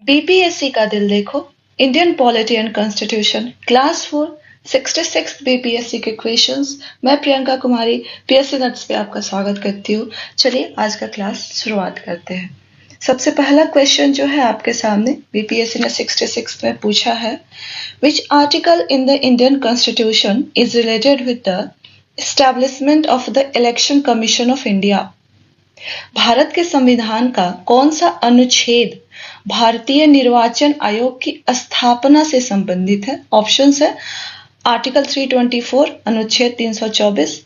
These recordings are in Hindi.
बीपीएससी का दिल देखो, Indian polity and constitution, class 4, 66 BPSC के क्वेश्चंस। मैं प्रियंका कुमारी पीएससी नट्स पे आपका स्वागत करती हूँ। चलिए आज का क्लास शुरुआत करते हैं। सबसे पहला क्वेश्चन जो है आपके सामने बीपीएससी ने 66 में पूछा है, which article in the Indian constitution is related with the establishment of the election commission of India. Bharat के संविधान का कौन सा अनुच्छेद भारतीय निर्वाचन आयोग की स्थापना से संबंधित है? ऑप्शंस है आर्टिकल 324, अनुच्छेद 324,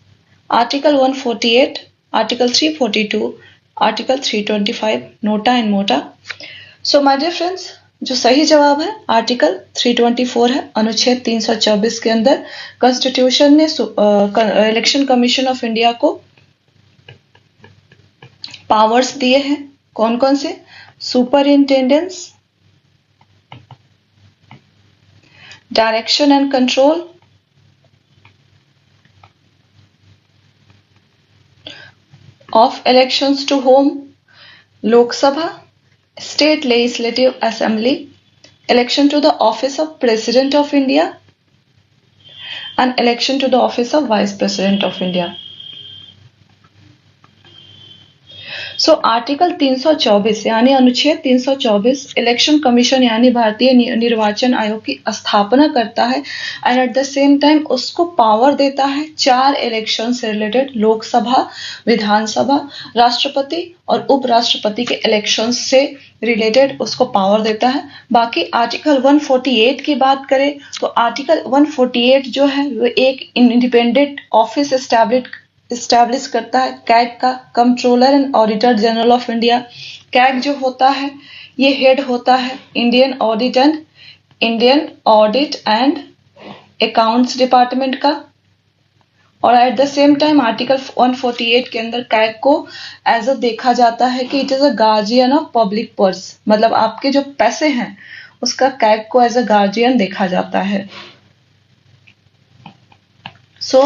article 148, article 342, article 325, NOTA and मोटा। सो माय डियर फ्रेंड्स, जो सही जवाब है आर्टिकल 324 है। अनुच्छेद 324 के अंदर कॉन्स्टिट्यूशन ने इलेक्शन कमीशन ऑफ इंडिया को पावर्स दिए हैं। कौन कौन से? Superintendence, direction and control, of elections to home, Lok Sabha, state legislative assembly, election to the office of president of India and election to the office of vice president of India. So article 324 यानी अनुच्छेद 324 इलेक्शन कमीशन यानी भारतीय निर्वाचन आयोग की स्थापना करता है and at the same time उसको पावर देता है 4 इलेक्शन से रिलेटेड, लोकसभा, विधानसभा, राष्ट्रपति और उपराष्ट्रपति के इलेक्शन से रिलेटेड उसको पावर देता है। बाकी आर्टिकल 148 की बात करें तो आर्टिकल 148 जो है वो एक इंडिपेंडेंट ऑफिस इस्टेब्लिश करता है, कैग का, controller and auditor general of India. CAG जो होता है ये हेड होता है Indian audit and accounts department का। और at the same time article 148 के अंदर कैग को एज अ देखा जाता है कि it is a guardian of public purse, मतलब आपके जो पैसे हैं उसका कैग को एज अ गार्जियन देखा जाता है। सो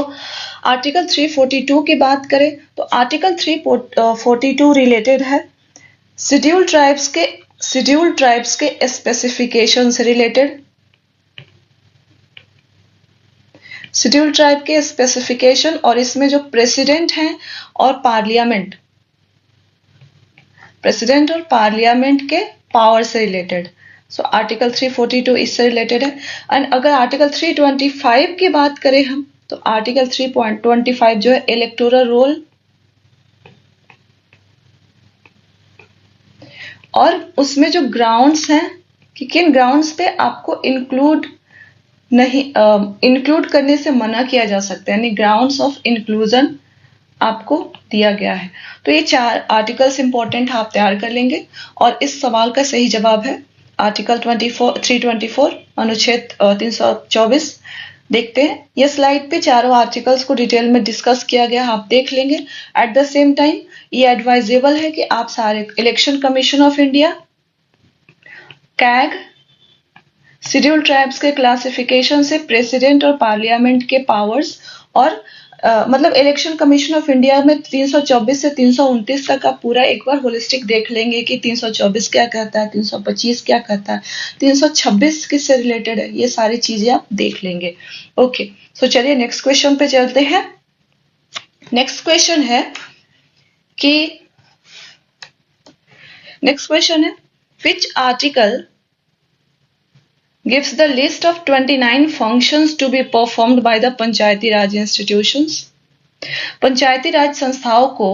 आर्टिकल 342 की बात करें तो आर्टिकल 342 रिलेटेड है शेड्यूल ट्राइब्स के स्पेसिफिकेशन से रिलेटेड। शेड्यूल ट्राइब के स्पेसिफिकेशन और इसमें जो प्रेसिडेंट हैं और पार्लियामेंट के पावर से रिलेटेड। सो आर्टिकल 342 इससे रिलेटेड है। एंड अगर आर्टिकल 325 की बात करें हम तो आर्टिकल 3.25 जो है इलेक्टोरल रोल और उसमें जो ग्राउंड्स हैं कि किन ग्राउंड्स पे आपको इंक्लूड करने से मना किया जा सकता है, यानी ग्राउंड्स ऑफ इंक्लूजन आपको दिया गया है। तो ये 4 आर्टिकल्स इंपॉर्टेंट आप तैयार कर लेंगे और इस सवाल का सही जवाब है आर्टिकल 324 अनुच्छेद 324। देखते हैं ये स्लाइड पे चारों आर्टिकल्स को डिटेल में डिस्कस किया गया, आप देख लेंगे। एट द सेम टाइम ये एडवाइजेबल है कि आप सारे election commission of India, CAG, schedule tribes के क्लासिफिकेशन से प्रेसिडेंट और पार्लियामेंट के पावर्स और मतलब इलेक्शन कमीशन ऑफ इंडिया में 324 से 329 तक आप पूरा एक बार होलिस्टिक देख लेंगे कि 324 क्या कहता है, 325 क्या कहता है, 326 किससे रिलेटेड है, ये सारी चीजें आप देख लेंगे। ओके, सो चलिए नेक्स्ट क्वेश्चन पे चलते हैं। नेक्स्ट क्वेश्चन है which article gives the list of 29 functions to be performed by the Panchayati Raj institutions। पंचायती राज संस्थाओं को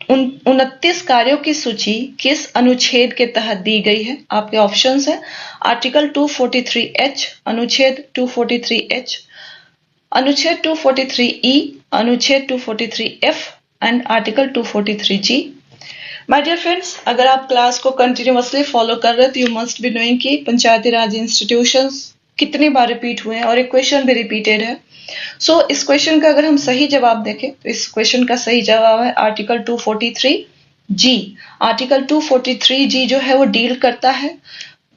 29 कार्यों की सूची किस अनुच्छेद के तहत दी गई है? आपके ऑप्शंस है आर्टिकल 243H, अनुच्छेद 243H, अनुच्छेद 243E, अनुच्छेद 243F and article 243G। My dear friends, अगर आप क्लास को कंटिन्यूअसली फॉलो कर रहे हैं तो यू मस्ट बी नोइंग कि पंचायती राज इंस्टीट्यूशंस कितनी बार रिपीट हुए हैं और एक क्वेश्चन भी रिपीटेड है। सो इस क्वेश्चन का अगर हम सही जवाब देखें तो इस क्वेश्चन का सही जवाब है आर्टिकल 243G। आर्टिकल 243G जो है वो डील करता है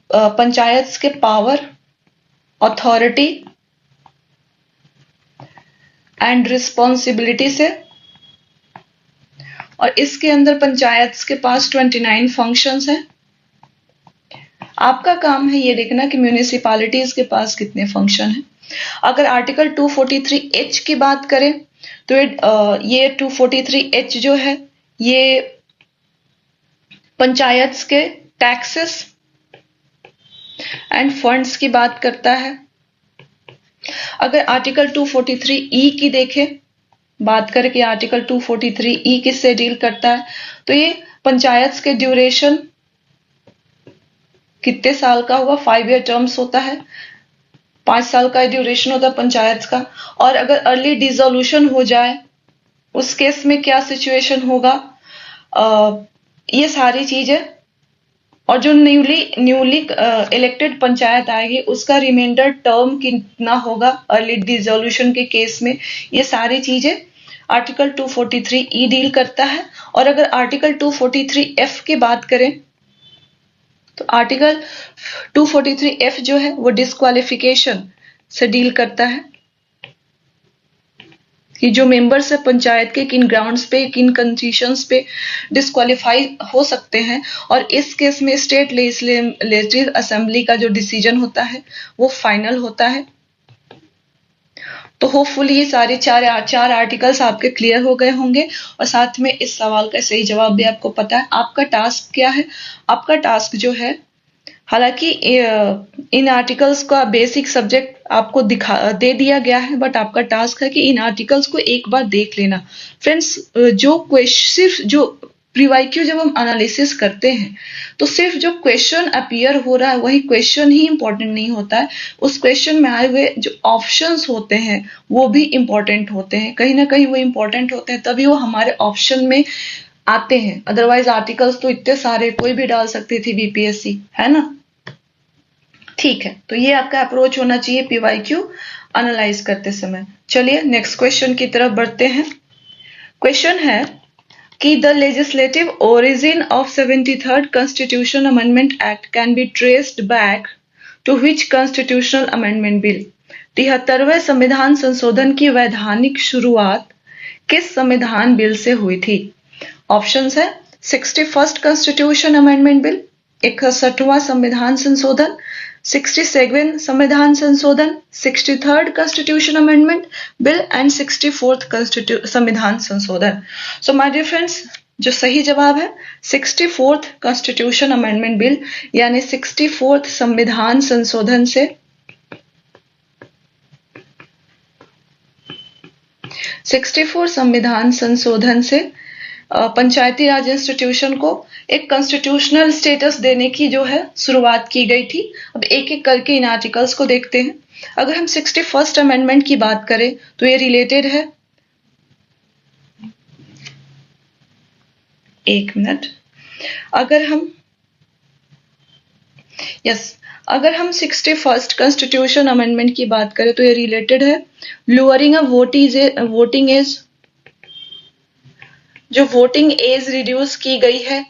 पंचायत के पावर, अथॉरिटी एंड रिस्पॉन्सिबिलिटी से। और इसके अंदर पंचायत के पास 29 फंक्शंस हैं आपका काम है ये देखना कि म्यूनिसिपैलिटीज के पास कितने फंक्शन हैं। अगर आर्टिकल 243H की बात करें तो ये 243H जो है ये पंचायत के टैक्सेस एंड फंड्स की बात करता है। अगर आर्टिकल 243E की देखें, बात करें कि आर्टिकल 243E किससे डील करता है, तो ये पंचायत के ड्यूरेशन कितने साल का होगा, 5 ईयर टर्म्स होता है, 5 साल का ड्यूरेशन होता है पंचायत का। और अगर अर्ली डिसोल्यूशन हो जाए उस केस में क्या सिचुएशन होगा, ये सारी चीजें। और जो न्यूली इलेक्टेड पंचायत आएगी उसका रिमाइंडर टर्म कितना होगा अर्ली डिसोल्यूशन के केस में, ये सारी चीजें आर्टिकल 243E डील करता है। और अगर आर्टिकल 243F की बात करें तो आर्टिकल 243F जो है वो डिस्क्वालिफिकेशन से डील करता है कि जो मेंबर्स है पंचायत के किन ग्राउंड्स पे, किन कंडीशंस पे डिस्क्वालीफाई हो सकते हैं। और इस केस में स्टेट लेजिस्लेटिव असेंबली का जो डिसीजन होता है वो फाइनल होता है। तो होपफुली ये सारे चार आर्टिकल्स आपके क्लियर हो गए होंगे और साथ में इस सवाल का सही जवाब भी आपको पता है। आपका टास्क क्या है, आपका टास्क जो है, हालांकि इन आर्टिकल्स का बेसिक सब्जेक्ट आपको दे दिया गया है, बट आपका टास्क है कि इन आर्टिकल्स को एक बार देख लेना। फ्रेंड्स, सिर्फ जो प्रीवाईक्यू जब हम एनालिसिस करते हैं तो सिर्फ जो क्वेश्चन अपीयर हो रहा है वही क्वेश्चन ही इंपॉर्टेंट नहीं होता है, उस क्वेश्चन में आए हुए जो ऑप्शंस होते हैं वो भी इंपॉर्टेंट होते हैं, कहीं ना कहीं वो इंपॉर्टेंट होते हैं तभी वो हमारे ऑप्शन में आते हैं। अदरवाइज आर्टिकल्स तो इतने सारे कोई भी डाल सकती थी बीपीएससी, है ना। ठीक है, तो ये आपका अप्रोच होना चाहिए पीवाईक्यू एनालाइज करते समय। चलिए नेक्स्ट क्वेश्चन की तरफ बढ़ते हैं। क्वेश्चन है कि the legislative origin of 73rd constitution amendment act can be traced back to which constitutional amendment bill. 73वें संविधान संशोधन की वैधानिक शुरुआत किस संविधान बिल से हुई थी? ऑप्शंस है 61st कॉन्स्टिट्यूशन अमेंडमेंट बिल, 61वां संविधान संशोधन, 67 संविधान संशोधन, 63rd constitution amendment bill and 64th संविधान संशोधन। सो माय डियर फ्रेंड्स, जो सही जवाब है 64th कॉन्स्टिट्यूशन अमेंडमेंट बिल यानी 64th संविधान संशोधन से 64 संविधान संशोधन से पंचायती राज इंस्टीट्यूशन को एक कॉन्स्टिट्यूशनल स्टेटस देने की जो है शुरुआत की गई थी। अब एक एक करके इन आर्टिकल्स को देखते हैं। अगर हम 61st अमेंडमेंट की बात करें तो ये रिलेटेड है, एक मिनट, अगर हम 61st कॉन्स्टिट्यूशन अमेंडमेंट की बात करें तो ये रिलेटेड है लोअरिंग अ वोटिंग एज, जो वोटिंग एज रिड्यूस की गई है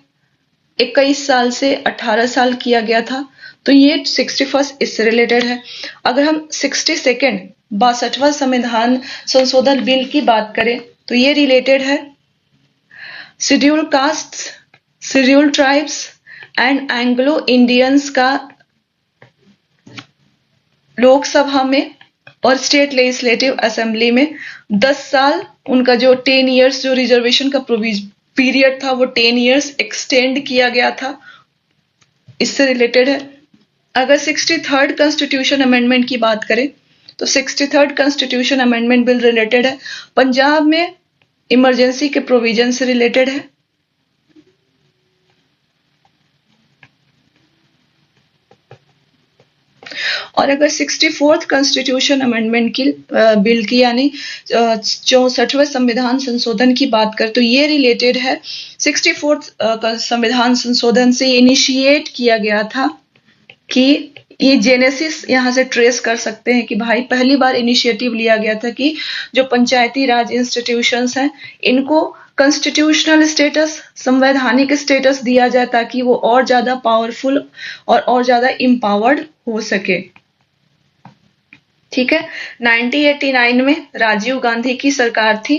21 साल से 18 साल किया गया था, तो ये 61st इससे रिलेटेड है। अगर हम 62nd 62वां संविधान संशोधन बिल की बात करें तो ये रिलेटेड है schedule castes, schedule tribes and Anglo Indians का लोकसभा में और स्टेट लेजिस्लेटिव असेंबली में 10 साल उनका जो 10 इयर्स जो रिजर्वेशन का पीरियड था वो 10 इयर्स एक्सटेंड किया गया था, इससे रिलेटेड है। अगर 63rd कॉन्स्टिट्यूशन अमेंडमेंट की बात करें तो 63rd constitution amendment bill related है पंजाब में इमरजेंसी के प्रोविजन से रिलेटेड है। और अगर 64th कॉन्स्टिट्यूशन अमेंडमेंट की बिल की यानी 64वें संविधान संशोधन की बात करें तो ये रिलेटेड है 64th संविधान संशोधन से इनिशिएट किया गया था कि ये जेनेसिस यहाँ से ट्रेस कर सकते हैं कि भाई पहली बार इनिशिएटिव लिया गया था कि जो पंचायती राज इंस्टीट्यूशंस हैं इनको कॉन्स्टिट्यूशनल स्टेटस, संवैधानिक स्टेटस दिया जाए ताकि वो और ज्यादा पावरफुल और ज्यादा एम्पावर्ड हो सके। ठीक है, 1989 में राजीव गांधी की सरकार थी।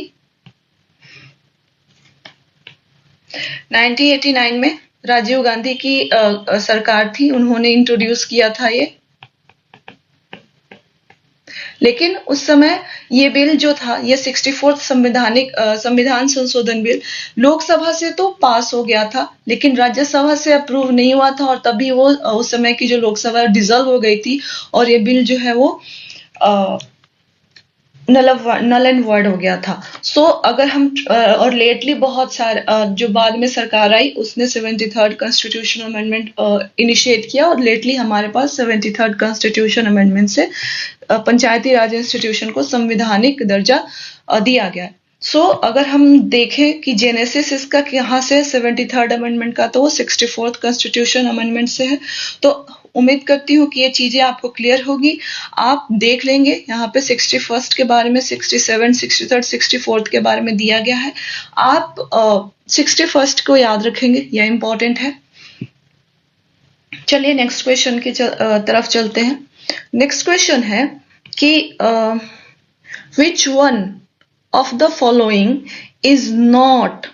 1989 में राजीव गांधी की सरकार थी, उन्होंने इंट्रोड्यूस किया था ये। लेकिन उस समय ये बिल जो था, ये 64th संविधान संशोधन बिल लोकसभा से तो पास हो गया था, लेकिन राज्यसभा से अप्रूव नहीं हुआ था, और तभी वो उस समय की जो लोकसभा डिसॉल्व हो गई थी, और ये बिल जो है वो नल एंड वर्ड हो गया था। अगर हम और लेटली बहुत सारे जो बाद में सरकार आई, उसने 73rd कॉन्स्टिट्यूशन अमेंडमेंट इनिशिएट किया, और लेटली हमारे पास 73rd कॉन्स्टिट्यूशन अमेंडमेंट से पंचायती राज इंस्टीट्यूशन को संविधानिक दर्जा दिया गया। अगर हम देखें कि जेनेसिस इसका यहाँ से 73rd अमेंडमेंट का, तो वो 64th कॉन्स्टिट्यूशन अमेंडमेंट से है। तो उम्मीद करती हूँ कि ये चीजें आपको क्लियर होगी। आप देख लेंगे यहाँ पे 61st के बारे में, 67, 63rd, 64th के बारे में दिया गया है। आप 61st को याद रखेंगे, यह इंपॉर्टेंट है। चलिए नेक्स्ट क्वेश्चन की तरफ चलते हैं। नेक्स्ट क्वेश्चन है कि which one of the following is not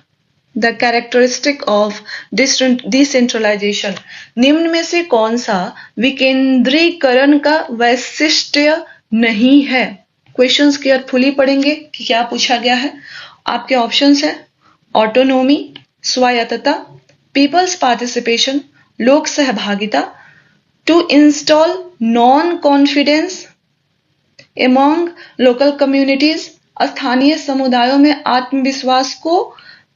the characteristic of decentralization? निम्न में से कौन सा विकेंद्रीकरण का वैशिष्ट्य नहीं है? क्वेश्चंस केयरफुली पढ़ेंगे कि क्या पूछा गया है। आपके ऑप्शंस है ऑटोनोमी, स्वायत्तता, पीपल्स पार्टिसिपेशन, लोक सहभागिता, to install non confidence among local communities, स्थानीय समुदायों में आत्मविश्वास को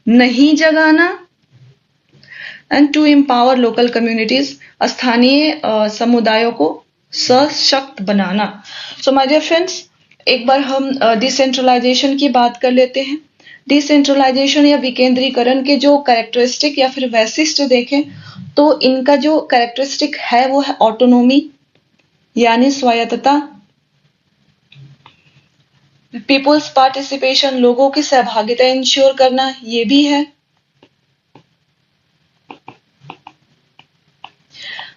नहीं जगाना, and to empower local communities, स्थानीय समुदायों को सशक्त बनाना। सो माय डियर फ्रेंड्स, एक बार हम डिसेंट्रलाइजेशन की बात कर लेते हैं। डिसेंट्रलाइजेशन या विकेंद्रीकरण के जो कैरेक्टरिस्टिक या फिर वैशिष्ट्य देखें, तो इनका जो कैरेक्टरिस्टिक है वो है ऑटोनोमी यानी स्वायत्तता, पीपुल्स पार्टिसिपेशन लोगों की सहभागिता इंश्योर करना, ये भी है।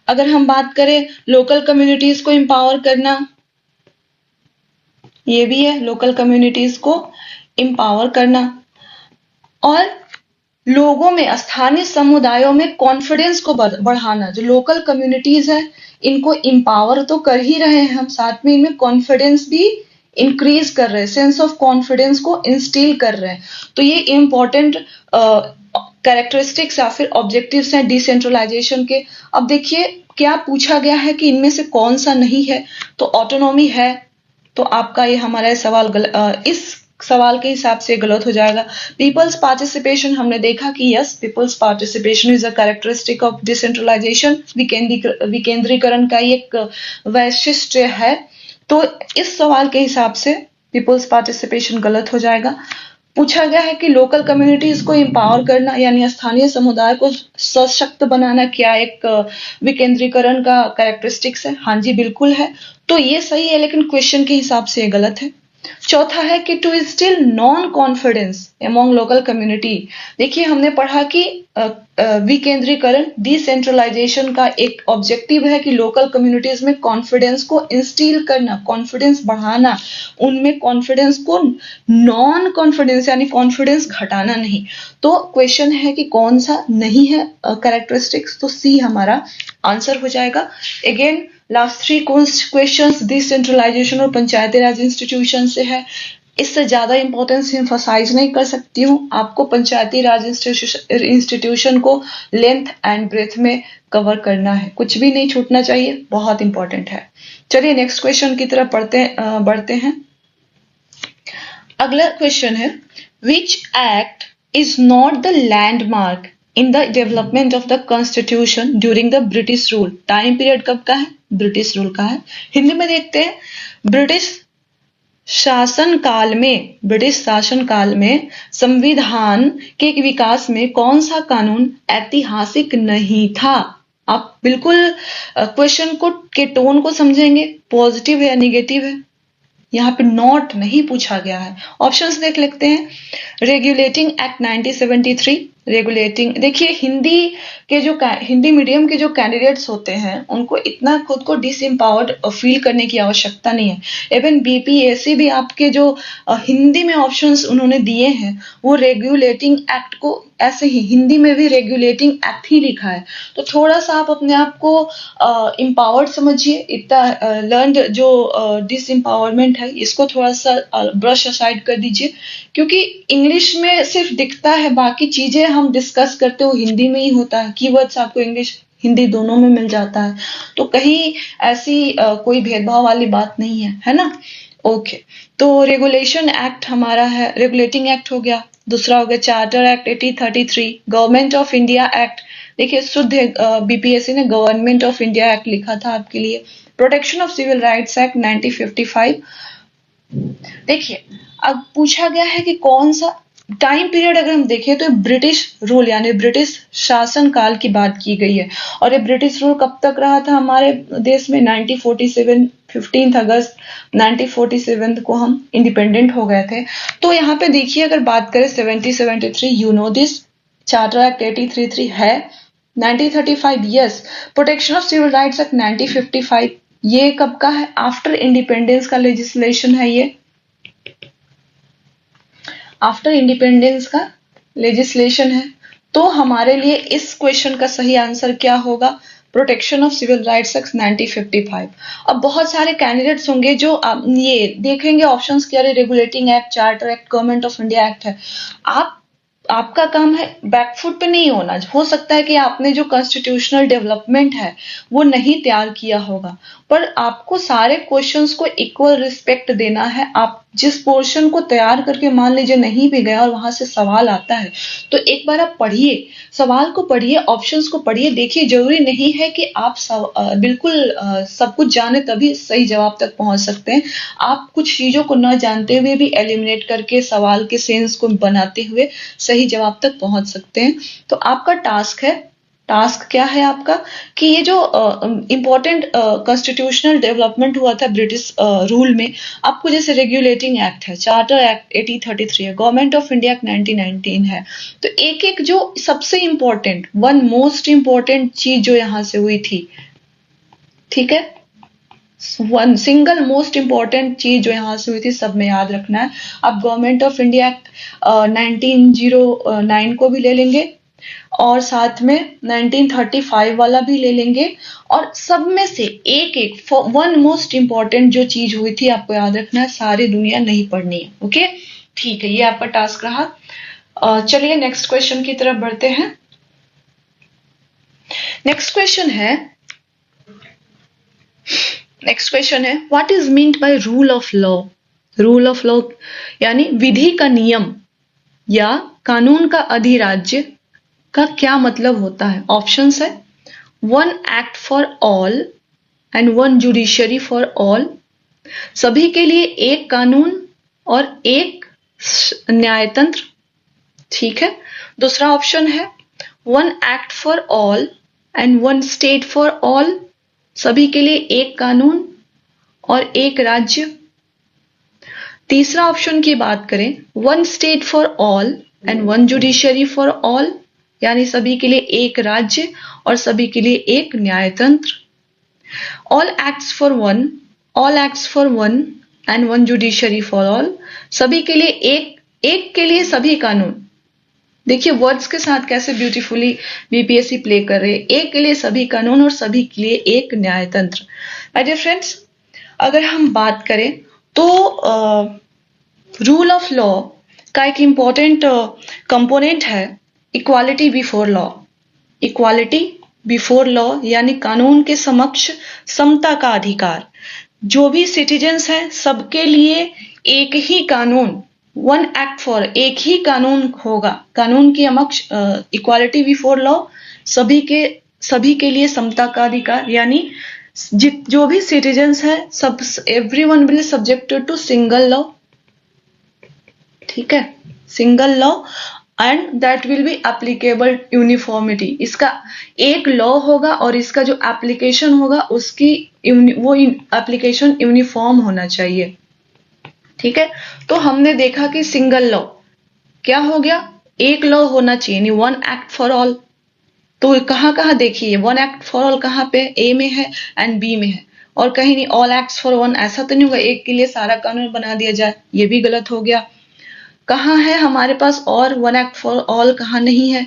अगर हम बात करें लोकल कम्युनिटीज को एम्पावर करना, ये भी है, लोकल कम्युनिटीज को एम्पावर करना, और लोगों में स्थानीय समुदायों में कॉन्फिडेंस को बढ़ाना। जो लोकल कम्युनिटीज है इनको एम्पावर तो कर ही रहे हैं हम, साथ में इनमें कॉन्फिडेंस भी इंक्रीज कर रहे हैं, सेंस ऑफ कॉन्फिडेंस को इंस्टिल कर रहे हैं। तो ये इंपॉर्टेंट कैरेक्टरिस्टिक्स या फिर ऑब्जेक्टिव्स हैं डिसेंट्रलाइजेशन के। अब देखिए क्या पूछा गया है कि इनमें से कौन सा नहीं है, तो ऑटोनॉमी है, तो आपका ये हमारा सवाल इस सवाल के हिसाब से गलत हो जाएगा। पीपल्स पार्टिसिपेशन, हमने देखा कि yes, people's participation is a characteristic of decentralisation, विकेंद्रीकरण का एक वैशिष्ट्य है। तो इस सवाल के हिसाब से पीपल्स पार्टिसिपेशन गलत हो जाएगा। पूछा गया है कि लोकल कम्युनिटीज को एम्पावर करना यानी स्थानीय समुदाय को सशक्त बनाना क्या एक विकेंद्रीकरण का कैरेक्टरिस्टिक्स है? हाँ जी, बिल्कुल है। तो ये सही है, लेकिन क्वेश्चन के हिसाब से ये गलत है। चौथा है कि to instil non confidence among local community. देखिए हमने पढ़ा कि विकेंद्रीकरण डिसेंट्रलाइजेशन का एक ऑब्जेक्टिव है कि लोकल कम्युनिटीज में कॉन्फिडेंस को इंस्टिल करना, कॉन्फिडेंस बढ़ाना, उनमें कॉन्फिडेंस को, नॉन कॉन्फिडेंस यानी कॉन्फिडेंस घटाना नहीं। तो क्वेश्चन है कि कौन सा नहीं है कैरेक्टरिस्टिक्स, तो सी हमारा आंसर हो जाएगा। अगेन लास्ट 3 क्वेश्चंस डिसेंट्रलाइजेशन और पंचायती राज इंस्टीट्यूशन से है। इससे ज्यादा इंपॉर्टेंस एम्फसाइज नहीं कर सकती हूँ। आपको पंचायती राज इंस्टीट्यूशन को लेंथ एंड ब्रेथ में कवर करना है, कुछ भी नहीं छूटना चाहिए, बहुत इंपॉर्टेंट है। चलिए नेक्स्ट क्वेश्चन की तरफ बढ़ते हैं। अगला क्वेश्चन है, which act is not the landmark in the development of the constitution during the British rule? Time period कब का है? ब्रिटिश रूल का है। हिंदी में देखते हैं, ब्रिटिश शासन काल में संविधान के विकास में कौन सा कानून ऐतिहासिक नहीं था? आप बिल्कुल क्वेश्चन को के टोन को समझेंगे, पॉजिटिव है या निगेटिव है। यहाँ पे नॉट नहीं पूछा गया है। ऑप्शंस देख लेते हैं। रेगुलेटिंग एक्ट 1973, रेगुलेटिंग, देखिए हिंदी मीडियम के जो कैंडिडेट्स होते हैं उनको इतना खुद को डिसएम्पावर्ड फील करने की आवश्यकता नहीं है। इवन बीपीएससी भी आपके जो हिंदी में ऑप्शंस उन्होंने दिए हैं वो रेगुलेटिंग एक्ट को ऐसे ही हिंदी में भी रेगुलेटिंग एक्ट ही लिखा है। तो थोड़ा सा आप अपने आप को एम्पावर्ड समझिए। इतना लर्नड जो डिसएम्पावरमेंट है इसको थोड़ा सा ब्रश असाइड कर दीजिए, क्योंकि इंग्लिश में सिर्फ दिखता है, बाकी चीजें हम डिस्कस करते हो हिंदी में ही होता है। कीवर्ड्स आपको इंग्लिश हिंदी दोनों में मिल जाता है, तो कहीं ऐसी कोई भेदभाव वाली बात नहीं है ना। ओके, तो रेगुलेशन एक्ट हमारा है, रेगुलेटिंग एक्ट हो गया। दूसरा हो गया charter act 1833, government of India act. देखिए शुद्ध बीपीएससी ने गवर्नमेंट ऑफ इंडिया एक्ट लिखा था आपके लिए। Protection of civil rights act 1955। देखिए अब पूछा गया है कि कौन सा टाइम पीरियड अगर हम देखें तो ब्रिटिश रूल यानी ब्रिटिश शासन काल की बात की गई है। और ये ब्रिटिश रूल कब तक रहा था हमारे देश में? 1947, 15 अगस्त 1947 को हम इंडिपेंडेंट हो गए थे। तो यहाँ पे देखिए अगर बात करें 70-73, you know this charter act 1833 है 1935। Yes, protection of civil rights act 1955, ये कब का है? आफ्टर इंडिपेंडेंस का लेजिस्लेशन है ये, आफ्टर इंडिपेंडेंस का लेजिस्लेशन है। तो हमारे लिए इस क्वेश्चन का सही आंसर क्या होगा? Protection of civil rights act 1955। अब बहुत सारे कैंडिडेट्स होंगे जो ये देखेंगे ऑप्शंस कि अरे regulating act, charter act, government of India act है। आपका काम है बैकफुट पे नहीं होना। हो सकता है कि आपने जो कॉन्स्टिट्यूशनल डेवलपमेंट है वो नहीं तैयार किया होगा, पर आपको सारे क्वेश्चंस को इक्वल रिस्पेक्ट देना है। आप जिस पोर्शन को तैयार करके मान लीजिए नहीं भी गया और वहां से सवाल आता है तो एक बार आप पढ़िए, सवाल को पढ़िए, ऑप्शंस को पढ़िए। देखिए जरूरी नहीं है कि आप बिल्कुल सब कुछ जाने तभी सही जवाब तक पहुंच सकते हैं। आप कुछ चीजों को न जानते हुए भी एलिमिनेट करके सवाल के सेंस को बनाते हुए सही जवाब तक पहुंच सकते हैं। तो आपका टास्क क्या है आपका कि ये जो इम्पोर्टेंट कॉन्स्टिट्यूशनल डेवलपमेंट हुआ था ब्रिटिश रूल में, आपको जैसे रेगुलेटिंग एक्ट है, चार्टर एक्ट 1833 है, गवर्नमेंट ऑफ इंडिया एक्ट 1919 है। तो एक एक जो सबसे इम्पोर्टेंट वन मोस्ट इम्पोर्टेंट चीज जो यहाँ से हुई थी, ठीक है, वन सिंगल मोस्ट इम्पोर्टेंट चीज जो यहाँ से हुई थी सब में याद रखना है। आप गवर्नमेंट ऑफ इंडिया एक्ट 1909 को भी ले लेंगे और साथ में 1935 वाला भी ले लेंगे, और सब में से एक एक वन मोस्ट इम्पोर्टेंट जो चीज हुई थी आपको याद रखना है। सारी दुनिया नहीं पढ़नी है। ओके, ठीक है, ये आपका टास्क रहा। चलिए नेक्स्ट क्वेश्चन की तरफ बढ़ते हैं। नेक्स्ट क्वेश्चन है what is meant by rule of law? Rule of law यानी विधि का नियम या कानून का अधिराज्य का क्या मतलब होता है? ऑप्शंस है one act for all and one judiciary for all, सभी के लिए एक कानून और एक न्यायतंत्र, ठीक है। दूसरा ऑप्शन है one act for all and one state for all, सभी के लिए एक कानून और एक राज्य। तीसरा ऑप्शन की बात करें one state for all and one judiciary for all, यानी सभी के लिए एक राज्य और सभी के लिए एक न्यायतंत्र। All acts for one and one judiciary for all, सभी के लिए एक के लिए सभी कानून। देखिए वर्ड्स के साथ कैसे ब्यूटीफुली बीपीएससी प्ले कर रहे हैं। एक के लिए सभी कानून और सभी के लिए एक न्यायतंत्र। माय डियर फ्रेंड्स, अगर हम बात करें तो रूल ऑफ लॉ का एक इंपॉर्टेंट कंपोनेंट है equality before law. Equality before law यानी कानून के समक्ष समता का अधिकार। जो भी सिटीजन्स हैं सबके लिए एक ही कानून, वन एक्ट फॉर, एक ही कानून होगा। कानून की समक्ष इक्वालिटी बिफोर लॉ, सभी के लिए समता का अधिकार, यानी जो भी सिटीजन्स हैं सब everyone will subjected to single law, ठीक है, single law and that will be applicable uniformity. इसका एक लॉ होगा और इसका जो एप्लीकेशन होगा उसकी वो एप्लीकेशन यूनिफॉर्म होना चाहिए, ठीक है। तो हमने देखा कि सिंगल लॉ क्या हो गया, एक लॉ होना चाहिए, यानी वन एक्ट फॉर ऑल। तो कहाँ कहाँ देखिए वन एक्ट फॉर ऑल कहाँ पे, ए में है एंड बी में है, और कहीं नहीं ऑल एक्ट्स फॉर वन, ऐसा तो नहीं होगा एक के लिए सारा कानून बना दिया जाए, ये भी गलत हो गया। कहाँ है हमारे पास और वन एक्ट फॉर ऑल कहाँ नहीं है,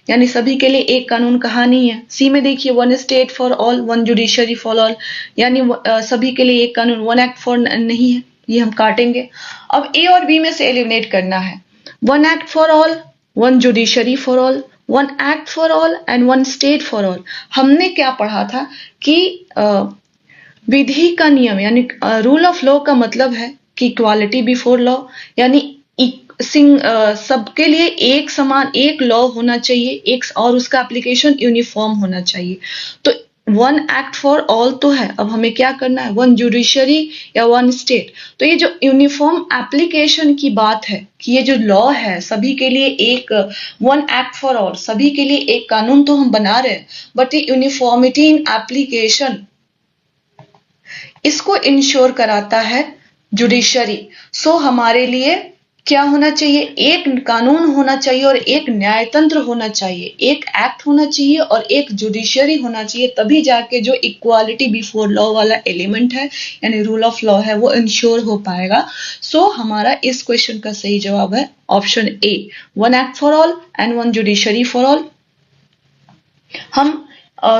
यानी सभी के लिए एक कानून कहाँ नहीं है। सी में देखिए one state for all, one judiciary for all, यानी सभी के लिए एक कानून, वन एक्ट फॉर नहीं है, ये हम काटेंगे। अब ए और बी में से एलिमिनेट करना है, one act for all, one judiciary for all, one act for all and one state for all. हमने क्या पढ़ा था कि विधि का नियम यानी रूल ऑफ लॉ का मतलब है कि इक्वालिटी बिफोर लॉ, यानी सबके लिए एक समान एक लॉ होना चाहिए, एक और उसका एप्लीकेशन यूनिफॉर्म होना चाहिए। तो वन एक्ट फॉर ऑल तो है, अब हमें क्या करना है, वन जुडिशरी या वन स्टेट। तो ये जो यूनिफॉर्म एप्लीकेशन की बात है कि ये जो लॉ है सभी के लिए एक, वन एक्ट फॉर ऑल, सभी के लिए एक कानून तो हम बना रहे हैं, बट ये यूनिफॉर्मिटी इन एप्लीकेशन इसको इंश्योर कराता है जुडिशरी। सो हमारे लिए क्या होना चाहिए, एक कानून होना चाहिए और एक न्यायतंत्र होना चाहिए, एक एक्ट होना चाहिए और एक जुडिशरी होना चाहिए, तभी जाके जो इक्वालिटी बिफोर लॉ वाला एलिमेंट है यानी रूल ऑफ लॉ है वो इंश्योर हो पाएगा। सो हमारा इस क्वेश्चन का सही जवाब है option A, one act for all and one judiciary for all. हम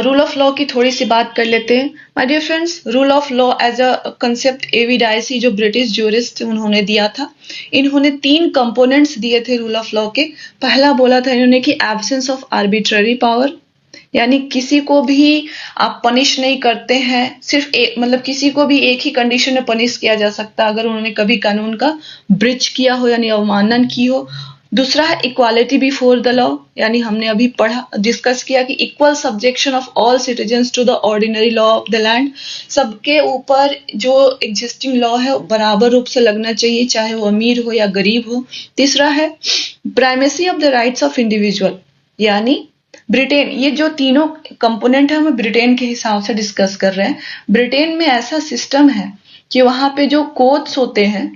रूल ऑफ लॉ की थोड़ी सी बात कर लेते हैं। My dear friends, rule of law as a concept A V Dicey जो ब्रिटिश ज्यूरिस्ट उन्होंने दिया था, इन्होंने 3 कंपोनेंट्स दिए थे रूल ऑफ लॉ के। पहला बोला था इन्होंने कि एब्सेंस ऑफ आर्बिट्ररी पावर, यानी किसी को भी आप पनिश नहीं करते हैं, सिर्फ एक मतलब किसी को भी एक ही कंडीशन में पनिश किया जा सकता है अगर उन्होंने कभी कानून का ब्रिच किया हो यानी अवमानन की हो। दूसरा है इक्वालिटी बिफोर द लॉ, यानी हमने अभी पढ़ा डिस्कस किया कि equal subjection of all citizens to the ordinary law of the land, सबके ऊपर जो एग्जिस्टिंग लॉ है बराबर रूप से लगना चाहिए चाहे वो अमीर हो या गरीब हो। तीसरा है primacy of the rights of individual, यानी ब्रिटेन, ये जो तीनों कंपोनेंट है हमें ब्रिटेन के हिसाब से डिस्कस कर रहे हैं। ब्रिटेन में ऐसा सिस्टम है कि वहां पे जो कोर्ट्स होते हैं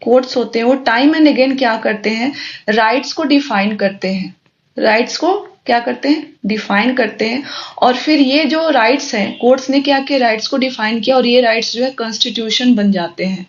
वो टाइम एंड अगेन क्या करते हैं, राइट्स को डिफाइन करते हैं, राइट्स को क्या करते हैं, डिफाइन करते हैं। और फिर ये जो राइट्स हैं कोर्ट्स ने क्या किया, राइट्स को डिफाइन किया और ये राइट्स जो है कॉन्स्टिट्यूशन बन जाते हैं।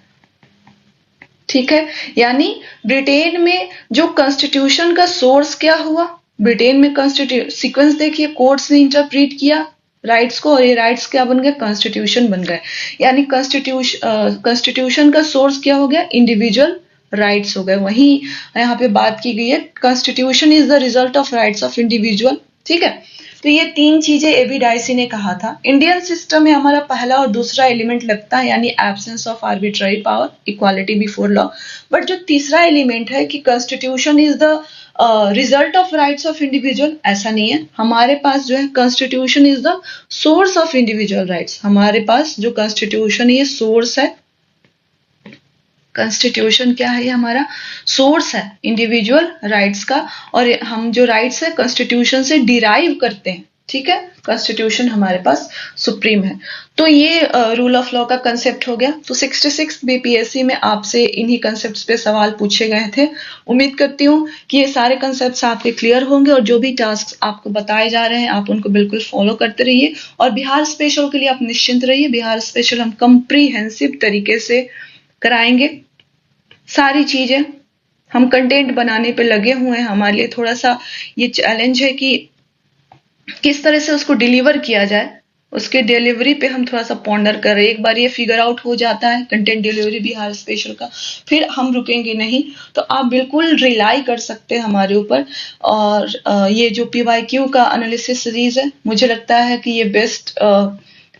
ठीक है, यानी ब्रिटेन में जो कॉन्स्टिट्यूशन का सोर्स क्या हुआ, ब्रिटेन में कॉन्स्टिट्यूशन सीक्वेंस देखिए, कोर्ट्स ने इंटरप्रीट किया राइट्स को और ये राइट्स क्या बन गए, कॉन्स्टिट्यूशन बन गए। यानी कॉन्स्टिट्यूशन का सोर्स क्या हो गया, इंडिविजुअल राइट्स हो गए। वहीं यहाँ पे बात की गई है constitution is the result of rights of individual. ठीक है, तो ये 3 चीजें एबी डाइसी ने कहा था। इंडियन सिस्टम में हमारा पहला और दूसरा एलिमेंट लगता है यानी absence of arbitrary power, equality before law. But जो तीसरा एलिमेंट है कि constitution is the result of rights of individual, ऐसा नहीं है। हमारे पास जो है constitution is the source of individual rights, हमारे पास जो कॉन्स्टिट्यूशन ये सोर्स है, कॉन्स्टिट्यूशन क्या है, ये हमारा सोर्स है इंडिविजुअल राइट्स का, और हम जो राइट्स है कॉन्स्टिट्यूशन से डिराइव करते हैं। ठीक है, कॉन्स्टिट्यूशन हमारे पास सुप्रीम है। तो ये रूल ऑफ लॉ का कंसेप्ट हो गया। तो 66 बीपीएससी में आपसे इन्हीं कंसेप्ट्स पे सवाल पूछे गए थे। उम्मीद करती हूँ कि ये सारे कंसेप्ट्स आपके क्लियर होंगे और जो भी टास्क आपको बताए जा रहे हैं आप उनको बिल्कुल फॉलो करते रहिए। और बिहार स्पेशल के लिए आप निश्चिंत रहिए, बिहार स्पेशल हम कंप्रीहेंसिव तरीके से कराएंगे। सारी चीजें हम कंटेंट बनाने पे लगे हुए हैं। हमारे लिए थोड़ा सा ये चैलेंज है कि किस तरह से उसको डिलीवर किया जाए, उसके डिलीवरी पे हम थोड़ा सा पॉन्डर कर रहे हैं। एक बार ये फिगर आउट हो जाता है कंटेंट डिलीवरी बिहार स्पेशल का, फिर हम रुकेंगे नहीं। तो आप बिल्कुल रिलाई कर सकते हैं हमारे ऊपर। और ये जो पीवाईक्यू का एनालिसिस सीरीज है, मुझे लगता है कि ये बेस्ट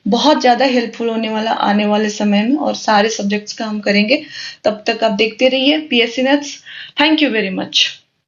बहुत ज्यादा हेल्पफुल होने वाला आने वाले समय में, और सारे सब्जेक्ट्स का हम करेंगे। तब तक आप देखते रहिए PSC nets. Thank you very much.